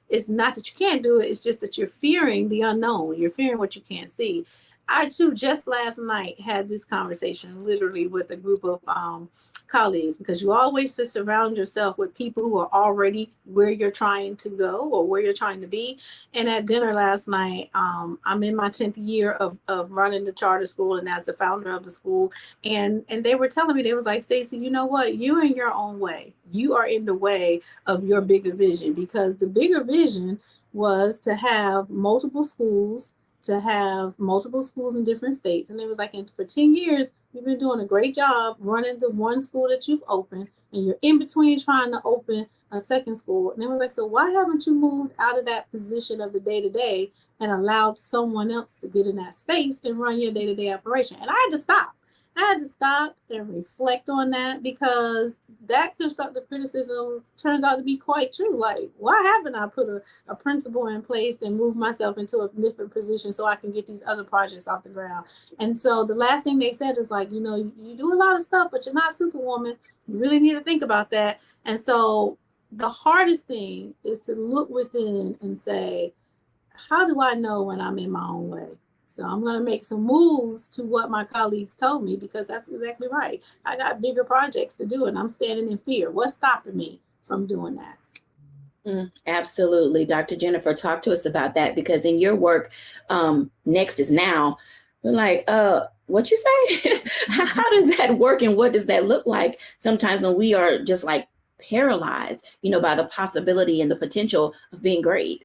It's not that you can't do it. It's just that you're fearing the unknown. You're fearing what you can't see. I too just last night had this conversation literally with a group of colleagues, because you always to surround yourself with people who are already where you're trying to go or where you're trying to be. And at dinner last night, I'm in my 10th year of running the charter school and as the founder of the school. And they were telling me, they was like, Stacey, you know what? You're in your own way. You are in the way of your bigger vision, because the bigger vision was to have multiple schools, in different states. And it was like, for 10 years, you've been doing a great job running the one school that you've opened, and you're in between trying to open a second school. And it was like, so why haven't you moved out of that position of the day to day and allowed someone else to get in that space and run your day to day operation? And I had to stop. And reflect on that, because that constructive criticism turns out to be quite true. Like, why haven't I put a principal in place and moved myself into a different position so I can get these other projects off the ground? And so the last thing they said is like, you do a lot of stuff, but you're not Superwoman. You really need to think about that. And so the hardest thing is to look within and say, how do I know when I'm in my own way? So I'm going to make some moves to what my colleagues told me, because that's exactly right. I got bigger projects to do, and I'm standing in fear. What's stopping me from doing that? Absolutely. Dr. Jennifer, talk to us about that, because in your work, Next is Now, we're like, what you say? How does that work, and what does that look like sometimes when we are just like paralyzed, by the possibility and the potential of being great?